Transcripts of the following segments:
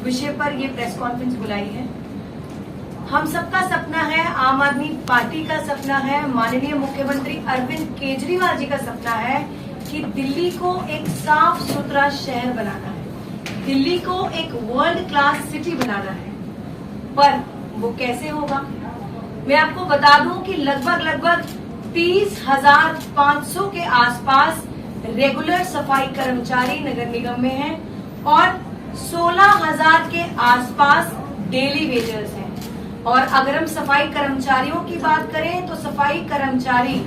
विषय पर ये प्रेस कॉन्फ्रेंस बुलाई है। हम सबका सपना है, आम आदमी पार्टी का सपना है, माननीय मुख्यमंत्री अरविंद केजरीवाल जी का सपना है कि दिल्ली को एक साफ सुथरा शहर बनाना है, दिल्ली को एक वर्ल्ड क्लास सिटी बनाना है। पर वो कैसे होगा? मैं आपको बता दूं कि लगभग 30,500 के आसपास रेगुलर सफाई कर्मचारी नगर निगम में हैं और 16,000 के आसपास डेली वेजर्स हैं। और अगर हम सफाई कर्मचारियों की बात करें तो सफाई कर्मचारी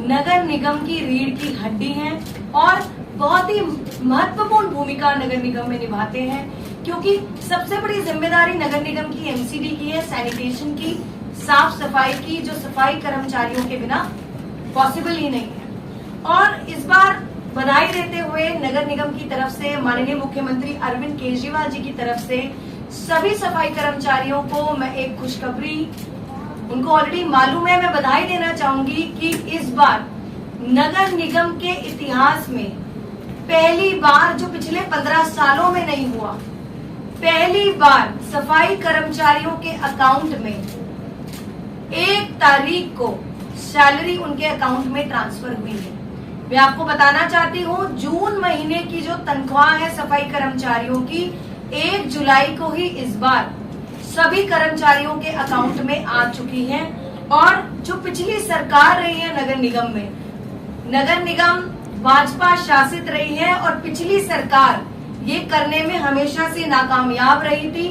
नगर निगम की रीढ़ की हड्डी हैं और बहुत ही महत्वपूर्ण भूमिका नगर निगम में निभाते हैं, क्योंकि सबसे बड़ी जिम्मेदारी नगर निगम की एमसीडी की है, सैनिटेशन की, साफ सफाई की, जो सफाई कर्मचारियों के बिना पॉसिबल ही नहीं है। और इस बार बधाई देते हुए नगर निगम की तरफ से, माननीय मुख्यमंत्री अरविंद केजरीवाल जी की तरफ से सभी सफाई कर्मचारियों को मैं एक खुशखबरी, उनको ऑलरेडी मालूम है, मैं बधाई देना चाहूंगी कि इस बार नगर निगम के इतिहास में पहली बार, जो पिछले 15 सालों में नहीं हुआ, पहली बार सफाई कर्मचारियों के अकाउंट में 1 तारीख को सैलरी उनके अकाउंट में ट्रांसफर हुई है। मैं आपको बताना चाहती हूँ, जून महीने की जो तनख्वाह है सफाई कर्मचारियों की 1 जुलाई को ही इस बार सभी कर्मचारियों के अकाउंट में आ चुकी है। और जो पिछली सरकार रही है नगर निगम में, नगर निगम भाजपा शासित रही है और पिछली सरकार ये करने में हमेशा से नाकामयाब रही थी।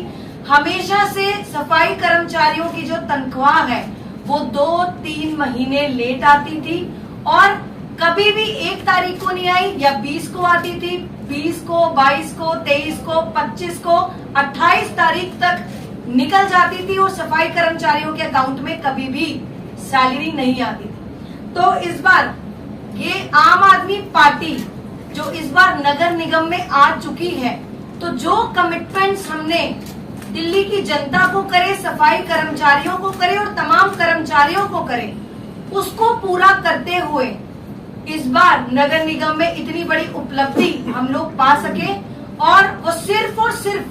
हमेशा से सफाई कर्मचारियों की जो तनख्वाह है वो 2-3 महीने लेट आती थी और कभी भी 1 तारीख को नहीं आई या 20 को आती थी, 20 को, 22 को, 23 को, 25 को, 28 तारीख तक निकल जाती थी और सफाई कर्मचारियों के अकाउंट में कभी भी सैलरी नहीं आती थी। तो इस बार ये आम आदमी पार्टी जो इस बार नगर निगम में आ चुकी है, तो जो कमिटमेंट्स हमने दिल्ली की जनता को करे, सफाई कर्मचारियों को करे और तमाम कर्मचारियों को करे, उसको पूरा करते हुए इस बार नगर निगम में इतनी बड़ी उपलब्धि हम लोग पा सके। और वो सिर्फ और सिर्फ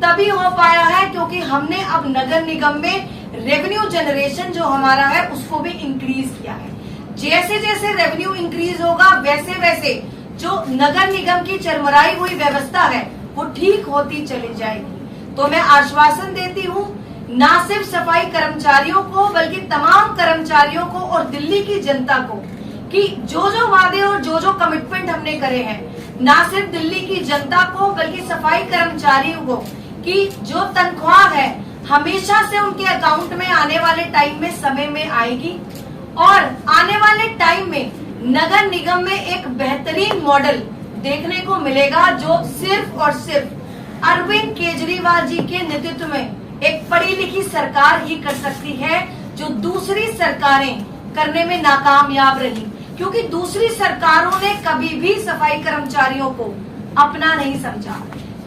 तभी हो पाया है क्योंकि हमने अब नगर निगम में रेवेन्यू जनरेशन जो हमारा है उसको भी इंक्रीज किया है। जैसे जैसे रेवेन्यू इंक्रीज होगा वैसे वैसे जो नगर निगम की चरमराई हुई व्यवस्था है वो ठीक होती चली जाएगी। तो मैं आश्वासन देती हूँ न सिर्फ सफाई कर्मचारियों को बल्कि तमाम कर्मचारियों को और दिल्ली की जनता को कि जो जो वादे और जो जो कमिटमेंट हमने करे हैं, न सिर्फ दिल्ली की जनता को बल्कि सफाई कर्मचारियों को, कि जो तनख्वाह है हमेशा से उनके अकाउंट में आने वाले टाइम में समय में आएगी और आने वाले टाइम में नगर निगम में एक बेहतरीन मॉडल देखने को मिलेगा जो सिर्फ और सिर्फ अरविंद केजरीवाल जी के नेतृत्व में एक पढ़ी लिखी सरकार ही कर सकती है, जो दूसरी सरकारें करने में नाकामयाब रही। क्योंकि दूसरी सरकारों ने कभी भी सफाई कर्मचारियों को अपना नहीं समझा,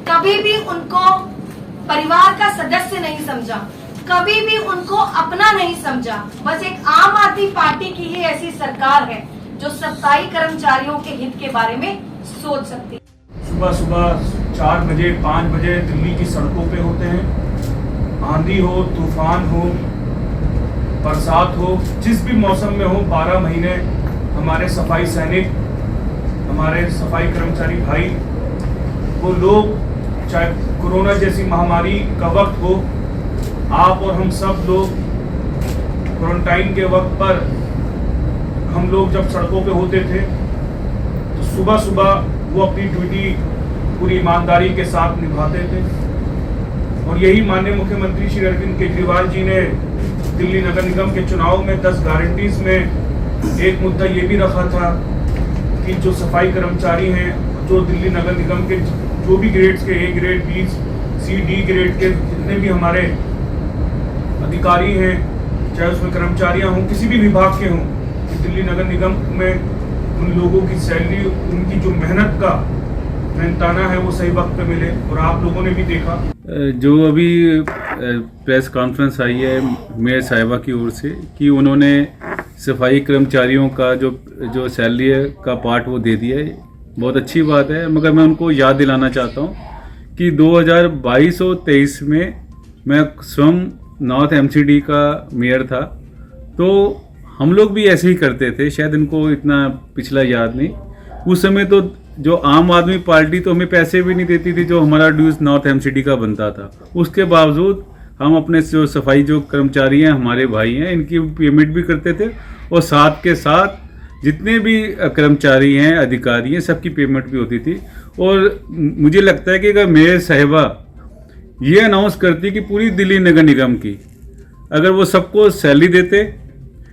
कभी भी उनको परिवार का सदस्य नहीं समझा, कभी भी उनको अपना नहीं समझा। बस एक आम आदमी पार्टी की ही ऐसी सरकार है जो सफाई कर्मचारियों के हित के बारे में सोच सकती है। सुबह सुबह 4 बजे 5 बजे दिल्ली की सड़कों पे होते हैं। आंधी हो, तूफान हो, बरसात हो, जिस भी मौसम में हो, 12 महीने हमारे सफाई सैनिक, हमारे सफाई कर्मचारी भाई, वो लोग, चाहे कोरोना जैसी महामारी का वक्त हो, आप और हम सब लोग क्वारंटाइन के वक्त पर हम लोग जब सड़कों पे होते थे तो सुबह सुबह वो अपनी ड्यूटी पूरी ईमानदारी के साथ निभाते थे। और यही माननीय मुख्यमंत्री श्री अरविंद केजरीवाल जी ने दिल्ली नगर निगम के चुनाव में 10 गारंटीज में एक मुद्दा ये भी रखा था कि जो सफाई कर्मचारी हैं, जो दिल्ली नगर निगम के जो भी ग्रेड्स के A grade, B, C, D grade के जितने भी हमारे अधिकारी हैं, चाहे उसमें कर्मचारियां हों, किसी भी विभाग के हों, दिल्ली नगर निगम में उन लोगों की सैलरी, उनकी जो मेहनत का मेहनताना है वो सही वक्त पे मिले। और आप लोगों ने भी देखा जो अभी प्रेस कॉन्फ्रेंस आई है मेयर साहिबा की ओर से कि उन्होंने सफाई कर्मचारियों का जो सैलरी है का पार्ट वो दे दिया है, बहुत अच्छी बात है। मगर मैं उनको याद दिलाना चाहता हूँ कि 2022 और 23 में मैं स्वयं नॉर्थ एमसीडी का मेयर था, तो हम लोग भी ऐसे ही करते थे। शायद इनको इतना पिछला याद नहीं। उस समय तो जो आम आदमी पार्टी तो हमें पैसे भी नहीं देती थी जो हमारा ड्यूज नॉर्थ एमसीडी का बनता था। उसके बावजूद हम अपने जो सफाई जो कर्मचारी हैं, हमारे भाई हैं, इनकी पेमेंट भी करते थे और साथ के साथ जितने भी कर्मचारी हैं, अधिकारी हैं, सबकी पेमेंट भी होती थी। और मुझे लगता है कि अगर मेयर साहिबा ये अनाउंस करती कि पूरी दिल्ली नगर निगम की अगर वो सबको सैलरी देते,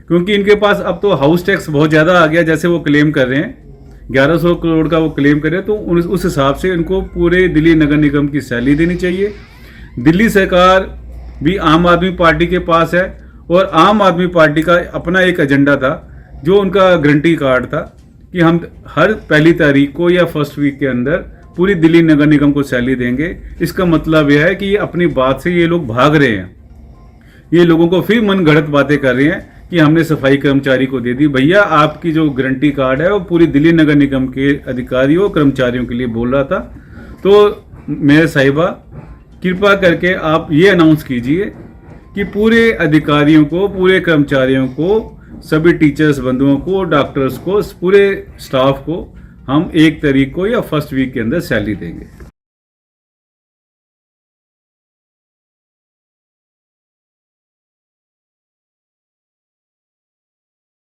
क्योंकि इनके पास अब तो हाउस टैक्स बहुत ज़्यादा आ गया, जैसे वो क्लेम कर रहे हैं 1100 करोड़ का वो क्लेम कर रहे हैं, तो उस हिसाब से इनको पूरे दिल्ली नगर निगम की सैलरी देनी चाहिए। दिल्ली सरकार भी आम आदमी पार्टी के पास है और आम आदमी पार्टी का अपना एक एजेंडा था जो उनका गारंटी कार्ड था कि हम हर पहली तारीख को या फर्स्ट वीक के अंदर पूरी दिल्ली नगर निगम को सैलरी देंगे। इसका मतलब यह है कि ये अपनी बात से ये लोग भाग रहे हैं, ये लोगों को फिर मन गढ़ंत बातें कर रहे हैं कि हमने सफाई कर्मचारी को दे दी। भैया आपकी जो गारंटी कार्ड है वो पूरी दिल्ली नगर निगम के अधिकारियों कर्मचारियों के लिए बोल रहा था। तो मेयर साहिबा कृपा करके आप ये अनाउंस कीजिए कि पूरे अधिकारियों को, पूरे कर्मचारियों को, सभी टीचर्स बंधुओं को, डॉक्टर्स को, पूरे स्टाफ को हम 1 तारीख को या फर्स्ट वीक के अंदर सैलरी देंगे।